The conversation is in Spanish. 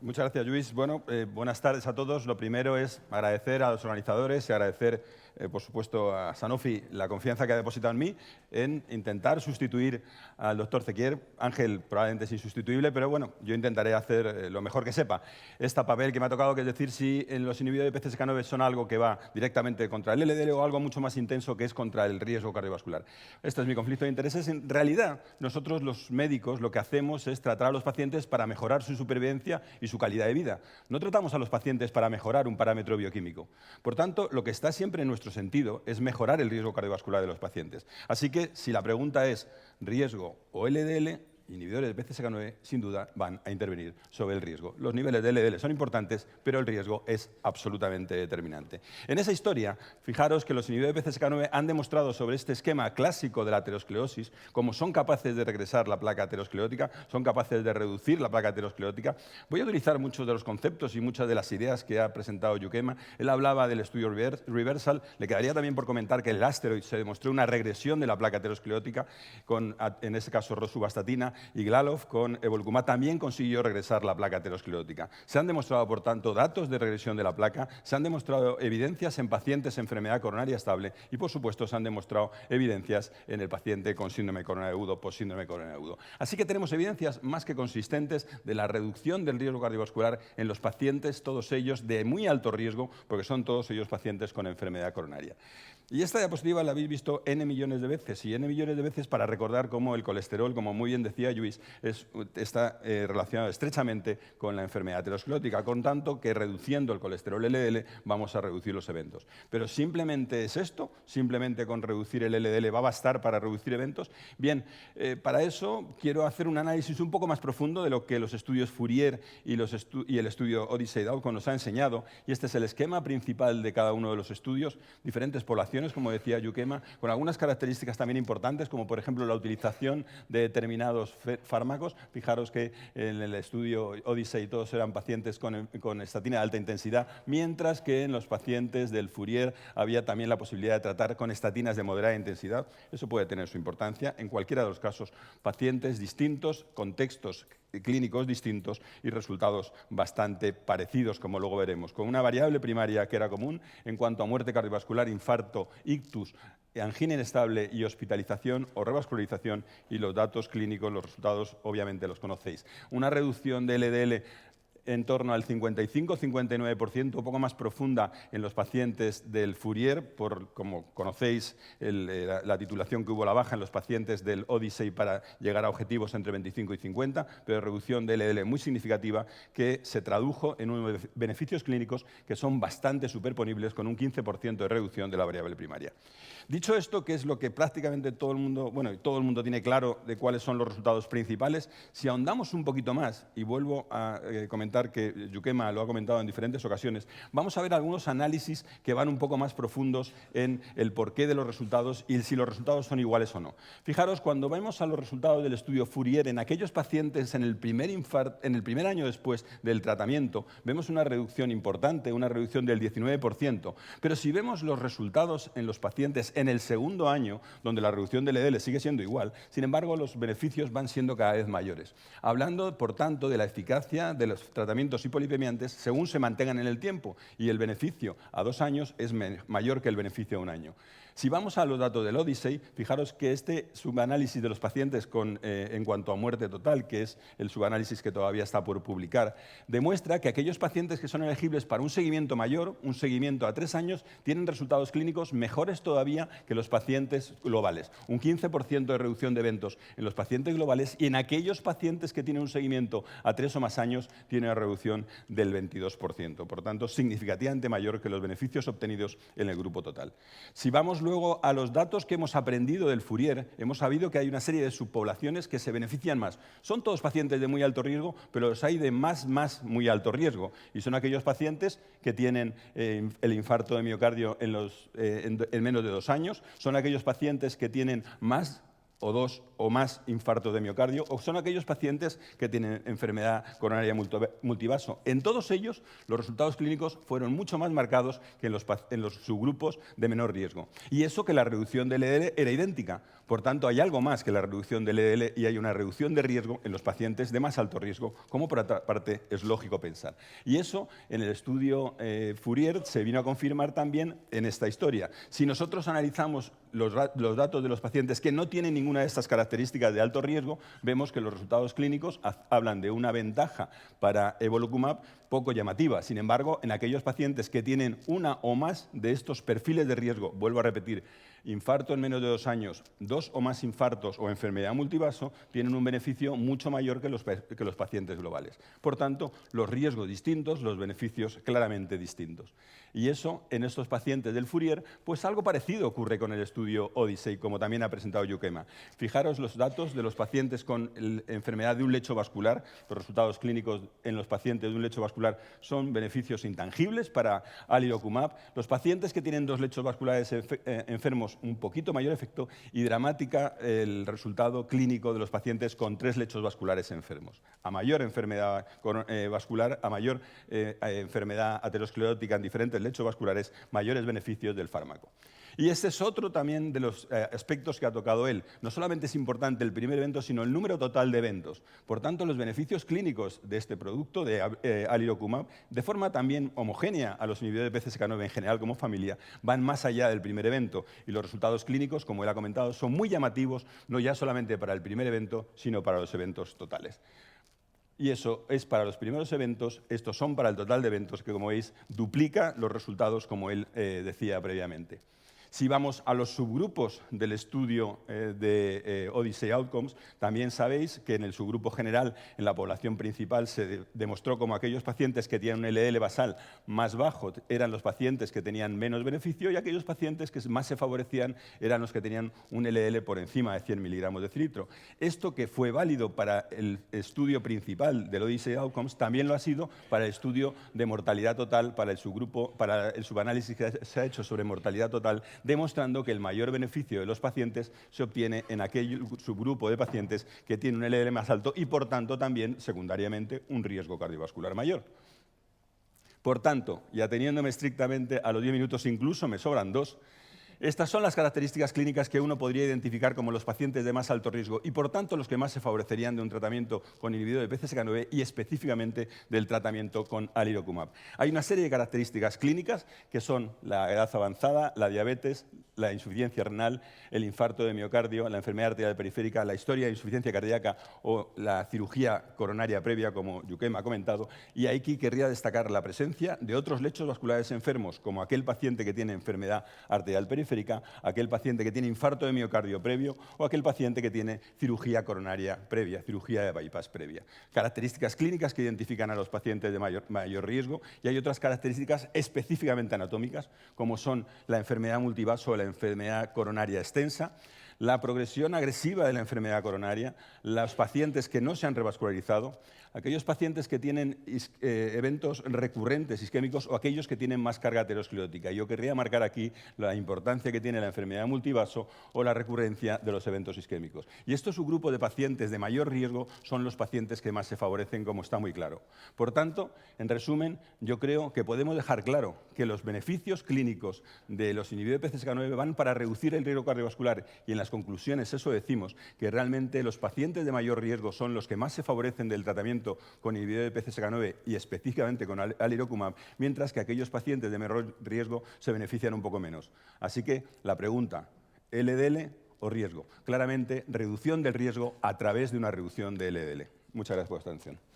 Muchas gracias, Luis. Bueno, buenas tardes a todos. Lo primero es agradecer a los organizadores y agradecer, por supuesto, a Sanofi la confianza que ha depositado en mí en intentar sustituir al doctor Zequier. Ángel probablemente es insustituible, pero bueno, yo intentaré hacer lo mejor que sepa. Este papel que me ha tocado, que es decir si los inhibidores de PCSK9 son algo que va directamente contra el LDL o algo mucho más intenso que es contra el riesgo cardiovascular. Este es mi conflicto de intereses. En realidad, nosotros los médicos lo que hacemos es tratar a los pacientes para mejorar su supervivencia y su calidad de vida. No tratamos a los pacientes para mejorar un parámetro bioquímico. Por tanto, lo que está siempre en nuestro sentido es mejorar el riesgo cardiovascular de los pacientes. Así que, si la pregunta es riesgo o LDL, inhibidores de PCSK9, sin duda, van a intervenir sobre el riesgo. Los niveles de LDL son importantes, pero el riesgo es absolutamente determinante. En esa historia, fijaros que los inhibidores de PCSK9 han demostrado sobre este esquema clásico de la aterosclerosis cómo son capaces de regresar la placa aterosclerótica, son capaces de reducir la placa aterosclerótica. Voy a utilizar muchos de los conceptos y muchas de las ideas que ha presentado Jukema. Él hablaba del estudio Reversal. Le quedaría también por comentar que en el Asteroid se demostró una regresión de la placa aterosclerótica con, en ese caso, rosuvastatina, y Glalov con evolocumab también consiguió regresar la placa aterosclerótica. Se han demostrado, por tanto, datos de regresión de la placa, se han demostrado evidencias en pacientes en enfermedad coronaria estable y, por supuesto, se han demostrado evidencias en el paciente con síndrome coronario agudo, postsíndrome coronario agudo. Así que tenemos evidencias más que consistentes de la reducción del riesgo cardiovascular en los pacientes, todos ellos de muy alto riesgo, porque son todos ellos pacientes con enfermedad coronaria. Y esta diapositiva la habéis visto N millones de veces, y N millones de veces para recordar cómo el colesterol, como muy bien decía Luis, está relacionado estrechamente con la enfermedad aterosclerótica, con tanto que reduciendo el colesterol LDL vamos a reducir los eventos. Pero ¿simplemente es esto? ¿Simplemente con reducir el LDL va a bastar para reducir eventos? Bien, para eso quiero hacer un análisis un poco más profundo de lo que los estudios Fourier y el estudio Odyssey Outcome nos ha enseñado, y este es el esquema principal de cada uno de los estudios, diferentes poblaciones, como decía Jukema, con algunas características también importantes, como por ejemplo la utilización de determinados fármacos. Fijaros que en el estudio Odyssey todos eran pacientes con estatina de alta intensidad, mientras que en los pacientes del Fourier había también la posibilidad de tratar con estatinas de moderada intensidad. Eso puede tener su importancia. En cualquiera de los casos, pacientes distintos, contextos clínicos distintos y resultados bastante parecidos, como luego veremos, con una variable primaria que era común en cuanto a muerte cardiovascular, infarto, ictus, angina inestable y hospitalización o revascularización, y los datos clínicos, los resultados, obviamente los conocéis. Una reducción de LDL en torno al 55-59%, un poco más profunda en los pacientes del Fourier, como conocéis, la titulación que hubo a la baja en los pacientes del Odyssey para llegar a objetivos entre 25 y 50, pero reducción de LDL muy significativa que se tradujo en unos beneficios clínicos que son bastante superponibles con un 15% de reducción de la variable primaria. Dicho esto, que es lo que prácticamente todo el mundo tiene claro de cuáles son los resultados principales, si ahondamos un poquito más, y vuelvo a comentar que Jukema lo ha comentado en diferentes ocasiones, vamos a ver algunos análisis que van un poco más profundos en el porqué de los resultados y si los resultados son iguales o no. Fijaros, cuando vemos a los resultados del estudio Fourier en aquellos pacientes en el primer año después del tratamiento, vemos una reducción importante, una reducción del 19%, pero si vemos los resultados en los pacientes en el segundo año, donde la reducción del LDL sigue siendo igual, sin embargo, los beneficios van siendo cada vez mayores. Hablando, por tanto, de la eficacia de los tratamientos hipolipemiantes según se mantengan en el tiempo, y el beneficio a 2 años es mayor que el beneficio a 1 año. Si vamos a los datos del Odyssey, fijaros que este subanálisis de los pacientes en cuanto a muerte total, que es el subanálisis que todavía está por publicar, demuestra que aquellos pacientes que son elegibles para un seguimiento mayor, un seguimiento a 3 años, tienen resultados clínicos mejores todavía que los pacientes globales. Un 15% de reducción de eventos en los pacientes globales, y en aquellos pacientes que tienen un seguimiento a 3 o más años tienen una reducción del 22%. Por tanto, significativamente mayor que los beneficios obtenidos en el grupo total. Si vamos luego a los datos que hemos aprendido del Fourier, hemos sabido que hay una serie de subpoblaciones que se benefician más. Son todos pacientes de muy alto riesgo, pero los hay de más muy alto riesgo, y son aquellos pacientes que tienen el infarto de miocardio en menos de 2 años, son aquellos pacientes que tienen más o 2 o más infartos de miocardio, o son aquellos pacientes que tienen enfermedad coronaria multivaso. En todos ellos, los resultados clínicos fueron mucho más marcados que en los subgrupos de menor riesgo. Y eso que la reducción del LDL era idéntica. Por tanto, hay algo más que la reducción del LDL y hay una reducción de riesgo en los pacientes de más alto riesgo, como por otra parte es lógico pensar. Y eso, en el estudio Fourier, se vino a confirmar también en esta historia. Si nosotros analizamos los datos de los pacientes que no tienen ninguna de estas características de alto riesgo, vemos que los resultados clínicos hablan de una ventaja para evolocumab poco llamativa. Sin embargo, en aquellos pacientes que tienen una o más de estos perfiles de riesgo, vuelvo a repetir, infarto en menos de 2 años, 2 o más infartos o enfermedad multivaso, tienen un beneficio mucho mayor que los pacientes globales. Por tanto, los riesgos distintos, los beneficios claramente distintos. Y eso, en estos pacientes del Fourier, pues algo parecido ocurre con el estudio Odyssey, como también ha presentado Jukema. Fijaros los datos de los pacientes con enfermedad de un lecho vascular. Los resultados clínicos en los pacientes de un lecho vascular son beneficios intangibles para alirocumab. Los pacientes que tienen 2 lechos vasculares enfermos, un poquito mayor efecto, y dramática el resultado clínico de los pacientes con 3 lechos vasculares enfermos. A mayor enfermedad vascular, a mayor enfermedad aterosclerótica en diferentes lechos vasculares, mayores beneficios del fármaco. Y este es otro también de los aspectos que ha tocado él. No solamente es importante el primer evento, sino el número total de eventos. Por tanto, los beneficios clínicos de este producto, de alirocumab, de forma también homogénea a los inhibidores de PCSK9 en general como familia, van más allá del primer evento. Y los resultados clínicos, como él ha comentado, son muy llamativos, no ya solamente para el primer evento, sino para los eventos totales. Y eso es para los primeros eventos, estos son para el total de eventos, que como veis, duplica los resultados como él decía previamente. Si vamos a los subgrupos del estudio de Odyssey Outcomes, también sabéis que en el subgrupo general, en la población principal, se demostró como aquellos pacientes que tienen un LDL basal más bajo eran los pacientes que tenían menos beneficio y aquellos pacientes que más se favorecían eran los que tenían un LDL por encima de 100 miligramos de decilitro. Esto que fue válido para el estudio principal del Odyssey Outcomes, también lo ha sido para el estudio de mortalidad total, para el subgrupo, para el subanálisis que se ha hecho sobre mortalidad total, demostrando que el mayor beneficio de los pacientes se obtiene en aquel subgrupo de pacientes que tiene un LDL más alto y, por tanto, también, secundariamente, un riesgo cardiovascular mayor. Por tanto, y ateniéndome estrictamente a los 10 minutos, incluso me sobran 2, estas son las características clínicas que uno podría identificar como los pacientes de más alto riesgo y, por tanto, los que más se favorecerían de un tratamiento con inhibidor de PCSK9 y específicamente del tratamiento con alirocumab. Hay una serie de características clínicas que son la edad avanzada, la diabetes, la insuficiencia renal, el infarto de miocardio, la enfermedad arterial periférica, la historia de insuficiencia cardíaca o la cirugía coronaria previa, como Jukema ha comentado. Y aquí querría destacar la presencia de otros lechos vasculares enfermos, como aquel paciente que tiene enfermedad arterial periférica, aquel paciente que tiene infarto de miocardio previo o aquel paciente que tiene cirugía coronaria previa, cirugía de bypass previa. Características clínicas que identifican a los pacientes de mayor riesgo y hay otras características específicamente anatómicas, como son la enfermedad multivaso o la enfermedad coronaria extensa, la progresión agresiva de la enfermedad coronaria, los pacientes que no se han revascularizado, aquellos pacientes que tienen eventos recurrentes isquémicos o aquellos que tienen más carga aterosclerótica. Yo querría marcar aquí la importancia que tiene la enfermedad multivaso o la recurrencia de los eventos isquémicos. Y estos subgrupos de pacientes de mayor riesgo son los pacientes que más se favorecen, como está muy claro. Por tanto, en resumen, yo creo que podemos dejar claro que los beneficios clínicos de los inhibidores de PCSK9 van para reducir el riesgo cardiovascular y en las conclusiones eso decimos, que realmente los pacientes de mayor riesgo son los que más se favorecen del tratamiento con inhibidor de PCSK9 y específicamente con alirocumab, mientras que aquellos pacientes de menor riesgo se benefician un poco menos. Así que la pregunta, ¿LDL o riesgo? Claramente, reducción del riesgo a través de una reducción de LDL. Muchas gracias por vuestra atención.